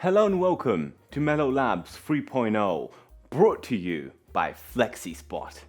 Hello and welcome to Mellow Labs 3.0, brought to you by Flexispot.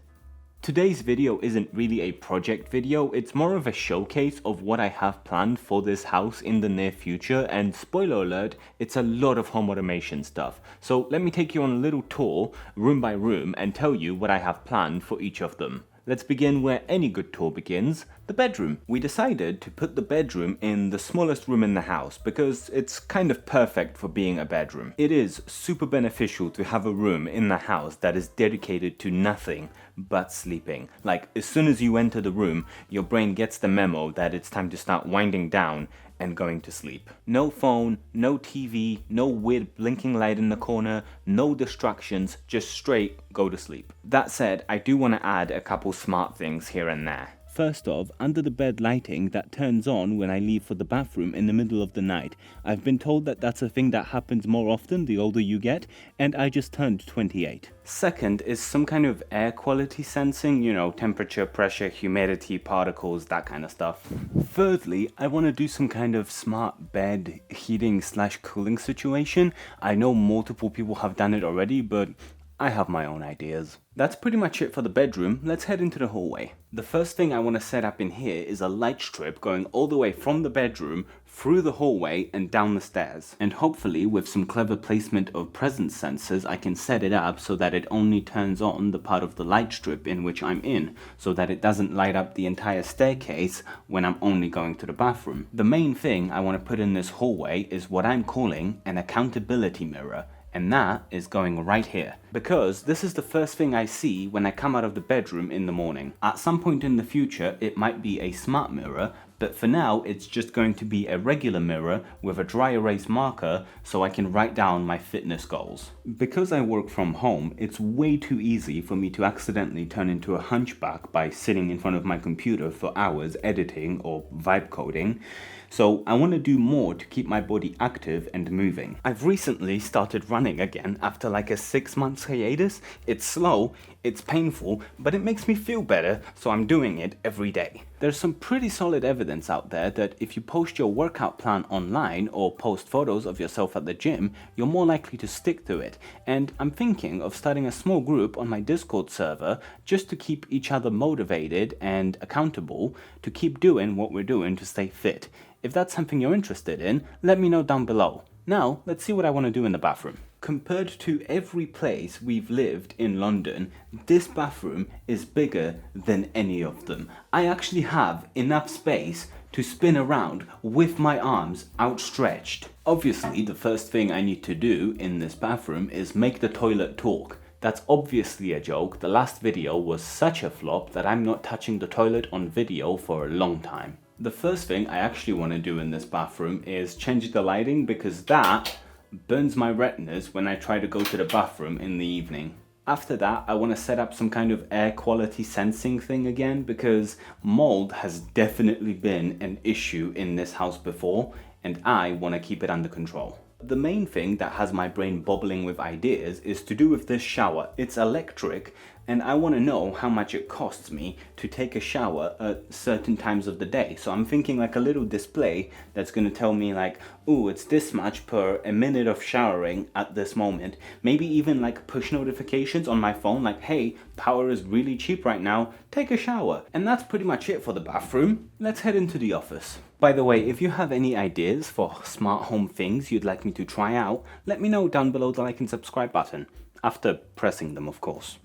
Today's video isn't really a project video, it's more of a showcase of what I have planned for this house in the near future, and spoiler alert, it's a lot of home automation stuff. So let me take you on a little tour, room by room, and tell you what I have planned for each of them. Let's begin where any good tour begins, the bedroom. We decided to put the bedroom in the smallest room in the house because it's kind of perfect for being a bedroom. It is super beneficial to have a room in the house that is dedicated to nothing but sleeping. Like, as soon as you enter the room, your brain gets the memo that it's time to start winding down and going to sleep. No phone, no TV, no weird blinking light in the corner, no distractions, just straight go to sleep. That said, I do want to add a couple smart things here and there. First off, under the bed lighting that turns on when I leave for the bathroom in the middle of the night. I've been told that that's a thing that happens more often the older you get, and I just turned 28. Second is some kind of air quality sensing, temperature, pressure, humidity, particles, that kind of stuff. Thirdly, I want to do some kind of smart bed heating / cooling situation. I know multiple people have done it already, but I have my own ideas. That's pretty much it for the bedroom. Let's head into the hallway. The first thing I want to set up in here is a light strip going all the way from the bedroom through the hallway and down the stairs. And hopefully with some clever placement of presence sensors, I can set it up so that it only turns on the part of the light strip in which I'm in, so that it doesn't light up the entire staircase when I'm only going to the bathroom. The main thing I want to put in this hallway is what I'm calling an accountability mirror. And that is going right here, because this is the first thing I see when I come out of the bedroom in the morning. At some point in the future, it might be a smart mirror, but for now, it's just going to be a regular mirror with a dry erase marker so I can write down my fitness goals. Because I work from home, it's way too easy for me to accidentally turn into a hunchback by sitting in front of my computer for hours editing or vibe coding. So I want to do more to keep my body active and moving. I've recently started running again after like a 6 months hiatus. It's slow, it's painful, but it makes me feel better, so I'm doing it every day. There's some pretty solid evidence out there that if you post your workout plan online or post photos of yourself at the gym, you're more likely to stick to it. And I'm thinking of starting a small group on my Discord server just to keep each other motivated and accountable to keep doing what we're doing to stay fit. If that's something you're interested in, let me know down below. Now, let's see what I want to do in the bathroom. Compared to every place we've lived in London, this bathroom is bigger than any of them. I actually have enough space to spin around with my arms outstretched. Obviously, the first thing I need to do in this bathroom is make the toilet talk. That's obviously a joke. The last video was such a flop that I'm not touching the toilet on video for a long time. The first thing I actually want to do in this bathroom is change the lighting, because that burns my retinas when I try to go to the bathroom in the evening. After that, I want to set up some kind of air quality sensing thing again, because mold has definitely been an issue in this house before, and I want to keep it under control. The main thing that has my brain bubbling with ideas is to do with this shower. It's electric, and I want to know how much it costs me to take a shower at certain times of the day. So I'm thinking like a little display that's going to tell me like, ooh, it's this much per a minute of showering at this moment. Maybe even like push notifications on my phone like, hey, power is really cheap right now, take a shower. And that's pretty much it for the bathroom. Let's head into the office. By the way, if you have any ideas for smart home things you'd like me to try out, let me know down below the like and subscribe button. After pressing them, of course.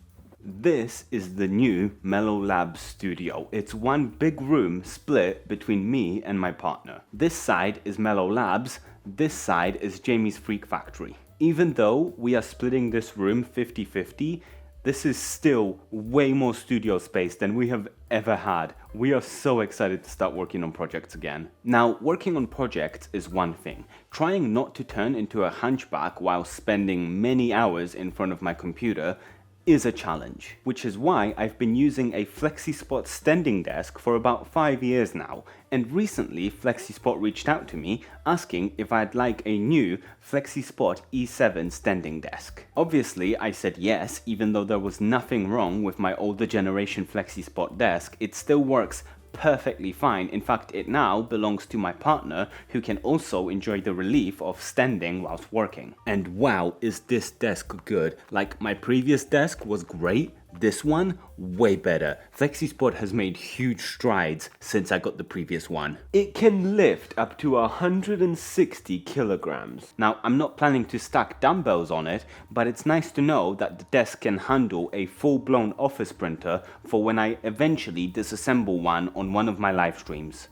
This is the new Mellow Labs studio. It's one big room split between me and my partner. This side is Mellow Labs, this side is Jamie's Freak Factory. Even though we are splitting this room 50-50, this is still way more studio space than we have ever had. We are so excited to start working on projects again. Now, working on projects is one thing. Trying not to turn into a hunchback while spending many hours in front of my computer is a challenge, which is why I've been using a Flexispot standing desk for about 5 years now, and recently Flexispot reached out to me asking if I'd like a new Flexispot E7 standing desk. Obviously I said yes, even though there was nothing wrong with my older generation Flexispot desk. It still works perfectly fine. In fact, it now belongs to my partner, who can also enjoy the relief of standing whilst working. And wow, is this desk good. Like, my previous desk was great. This one, way better. Flexispot has made huge strides since I got the previous one. It can lift up to 160 kilograms. Now, I'm not planning to stack dumbbells on it, but it's nice to know that the desk can handle a full-blown office printer for when I eventually disassemble one on one of my live streams.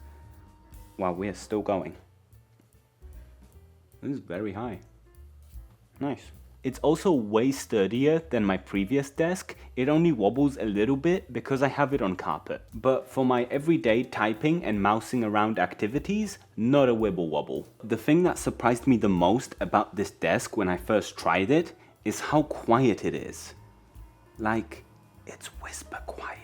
Wow, we're still going. This is very high. Nice. It's also way sturdier than my previous desk. It only wobbles a little bit because I have it on carpet. But for my everyday typing and mousing around activities, not a wibble wobble. The thing that surprised me the most about this desk when I first tried it is how quiet it is. Like, it's whisper quiet.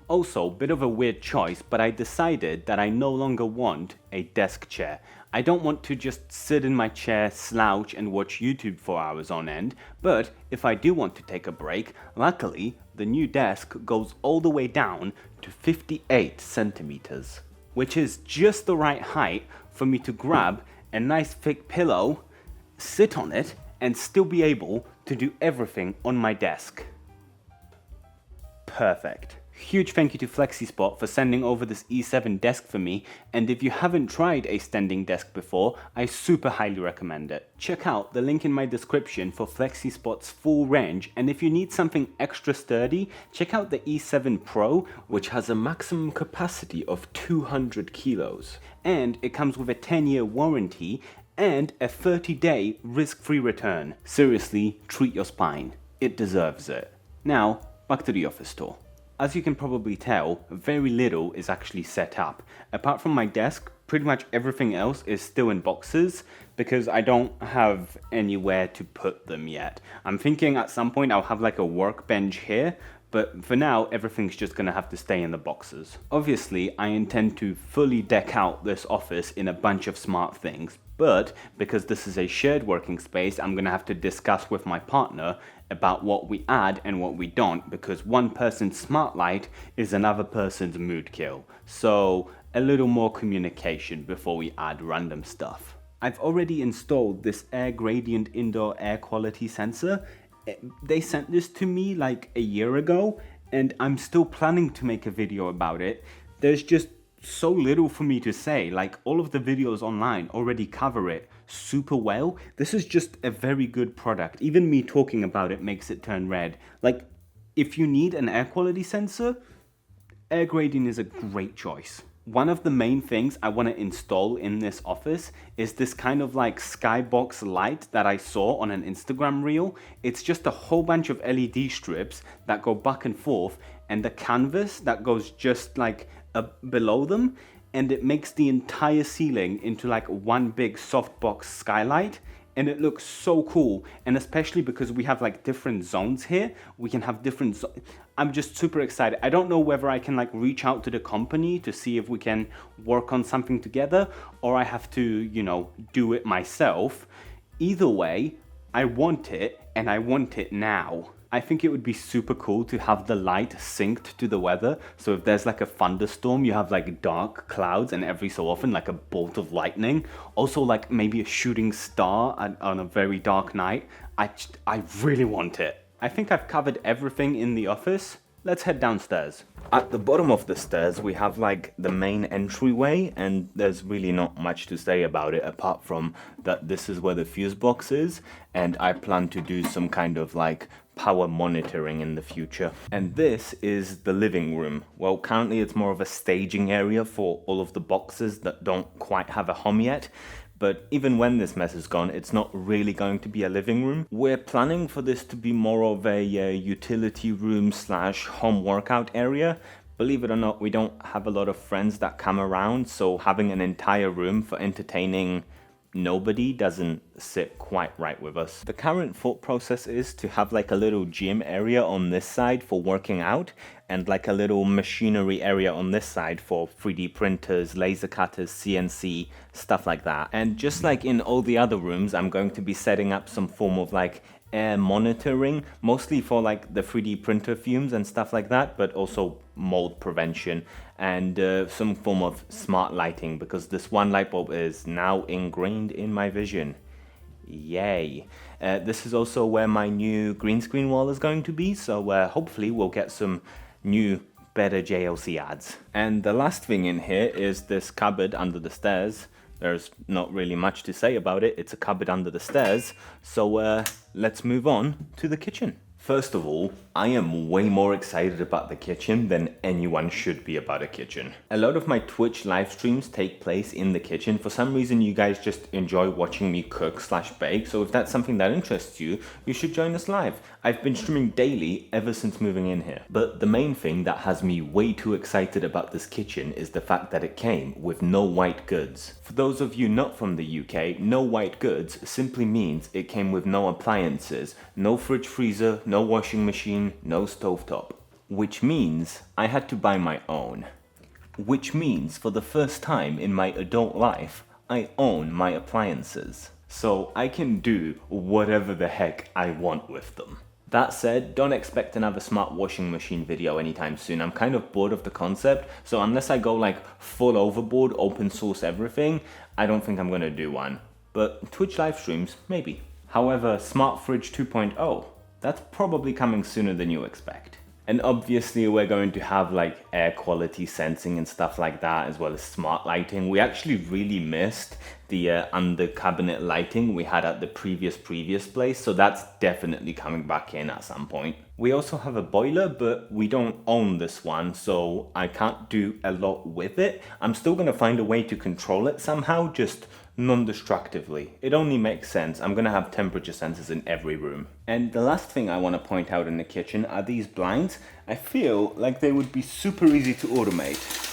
Also, bit of a weird choice, but I decided that I no longer want a desk chair. I don't want to just sit in my chair, slouch and watch YouTube for hours on end, but if I do want to take a break, luckily the new desk goes all the way down to 58 centimeters, which is just the right height for me to grab a nice thick pillow, sit on it, and still be able to do everything on my desk. Perfect. Huge thank you to Flexispot for sending over this E7 desk for me, and if you haven't tried a standing desk before, I super highly recommend it. Check out the link in my description for Flexispot's full range, and if you need something extra sturdy, check out the E7 Pro, which has a maximum capacity of 200 kilos. And it comes with a 10-year warranty and a 30-day risk-free return. Seriously, treat your spine. It deserves it. Now, back to the office tour. As you can probably tell, very little is actually set up. Apart from my desk, pretty much everything else is still in boxes because I don't have anywhere to put them yet. I'm thinking at some point I'll have like a workbench here, but for now everything's just gonna have to stay in the boxes. Obviously, I intend to fully deck out this office in a bunch of smart things, but because this is a shared working space, I'm gonna have to discuss with my partner about what we add and what we don't, because one person's smart light is another person's mood kill. So a little more communication before we add random stuff. I've already installed this air gradient indoor air quality sensor. They sent this to me like a year ago, and I'm still planning to make a video about it. There's just so little for me to say. Like, all of the videos online already cover it super well. This is just a very good product. Even me talking about it makes it turn red. Like, if you need an air quality sensor, air gradient is a great choice. One of the main things I want to install in this office is this kind of like skybox light that I saw on an Instagram reel. It's just a whole bunch of LED strips that go back and forth, and the canvas that goes just like below them, and it makes the entire ceiling into like one big softbox skylight, and it looks so cool. And especially because we have like different zones here, we can have different I'm just super excited. I don't know whether I can like reach out to the company to see if we can work on something together, or I have to, you know, do it myself. Either way, I want it, and I want it now. I think it would be super cool to have the light synced to the weather. So if there's like a thunderstorm, you have like dark clouds, and every so often like a bolt of lightning. Also like maybe a shooting star on a very dark night. I really want it. I think I've covered everything in the office. Let's head downstairs. At the bottom of the stairs, we have like the main entryway, and there's really not much to say about it apart from that this is where the fuse box is, and I plan to do some kind of like power monitoring in the future. And this is the living room. Well, currently it's more of a staging area for all of the boxes that don't quite have a home yet. But even when this mess is gone, it's not really going to be a living room. We're planning for this to be more of a utility room / home workout area. Believe it or not, we don't have a lot of friends that come around, so having an entire room for entertaining nobody doesn't sit quite right with us. The current thought process is to have like a little gym area on this side for working out, and like a little machinery area on this side for 3D printers, laser cutters, CNC, stuff like that. And just like in all the other rooms, I'm going to be setting up some form of like air monitoring, mostly for like the 3D printer fumes and stuff like that, but also mold prevention and some form of smart lighting, because this one light bulb is now ingrained in my vision. Yay. This is also where my new green screen wall is going to be, so hopefully we'll get some new better JLC ads. And the last thing in here is this cupboard under the stairs. There's not really much to say about it. It's a cupboard under the stairs. So let's move on to the kitchen. First of all, I am way more excited about the kitchen than anyone should be about a kitchen. A lot of my Twitch live streams take place in the kitchen. For some reason, you guys just enjoy watching me cook/bake. So if that's something that interests you, you should join us live. I've been streaming daily ever since moving in here. But the main thing that has me way too excited about this kitchen is the fact that it came with no white goods. For those of you not from the UK, no white goods simply means it came with no appliances, no fridge freezer, no washing machine, no stovetop. Which means I had to buy my own. Which means for the first time in my adult life, I own my appliances. So I can do whatever the heck I want with them. That said, don't expect another smart washing machine video anytime soon. I'm kind of bored of the concept, so unless I go like full overboard, open source everything, I don't think I'm gonna do one. But Twitch live streams, maybe. However, Smart Fridge 2.0, that's probably coming sooner than you expect. And obviously we're going to have like air quality sensing and stuff like that, as well as smart lighting. We actually really missed the under cabinet lighting we had at the previous place, so that's definitely coming back in at some point. We also have a boiler, but we don't own this one, so I can't do a lot with it. I'm still gonna find a way to control it somehow, just non-destructively. It only makes sense. I'm gonna have temperature sensors in every room. And the last thing I want to point out in the kitchen are these blinds. I feel like they would be super easy to automate.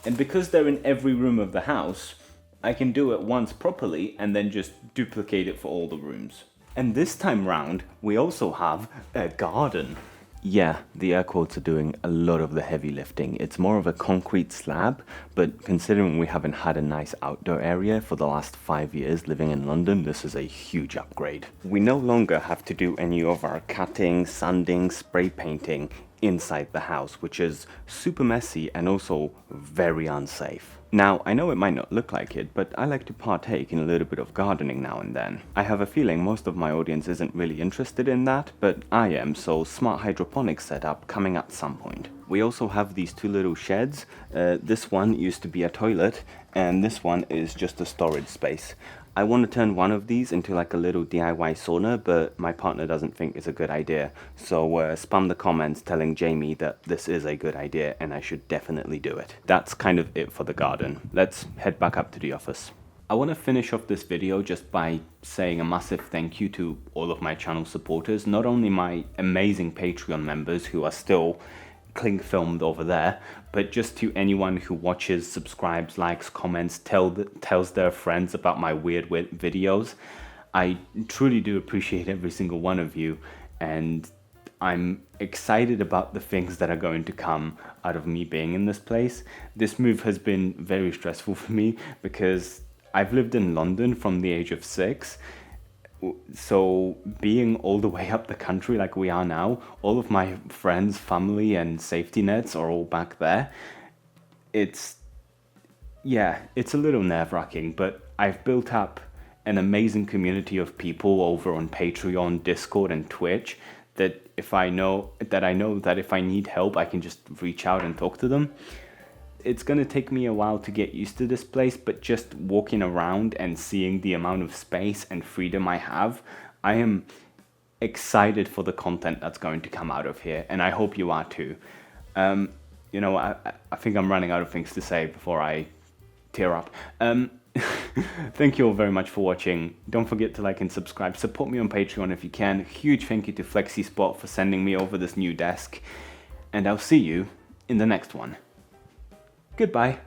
And because they're in every room of the house, I can do it once properly and then just duplicate it for all the rooms. And this time round, we also have a garden. Yeah, the air quotes are doing a lot of the heavy lifting. It's more of a concrete slab, but considering we haven't had a nice outdoor area for the last 5 years living in London, this is a huge upgrade. We no longer have to do any of our cutting, sanding, spray painting inside the house, which is super messy and also very unsafe. Now, I know it might not look like it, but I like to partake in a little bit of gardening now and then. I have a feeling most of my audience isn't really interested in that, but I am, so smart hydroponics setup coming at some point. We also have these two little sheds. This one used to be a toilet, and this one is just a storage space. I want to turn one of these into like a little DIY sauna, but my partner doesn't think it's a good idea. So spam the comments telling Jamie that this is a good idea and I should definitely do it. That's kind of it for the garden. Let's head back up to the office. I want to finish off this video just by saying a massive thank you to all of my channel supporters, not only my amazing Patreon members who are still cling filmed over there, but just to anyone who watches, subscribes, likes, comments, tells their friends about my weird videos. I truly do appreciate every single one of you, and I'm excited about the things that are going to come out of me being in this place. This move has been very stressful for me because I've lived in London from the age of 6. So being all the way up the country like we are now, all of my friends, family and safety nets are all back there. It's a little nerve-wracking, but I've built up an amazing community of people over on Patreon, Discord and Twitch that I know that if I need help, I can just reach out and talk to them. It's going to take me a while to get used to this place, but just walking around and seeing the amount of space and freedom I have, I am excited for the content that's going to come out of here, and I hope you are too. I think I'm running out of things to say before I tear up. Thank you all very much for watching. Don't forget to like and subscribe. Support me on Patreon if you can. Huge thank you to Flexispot for sending me over this new desk, and I'll see you in the next one. Goodbye.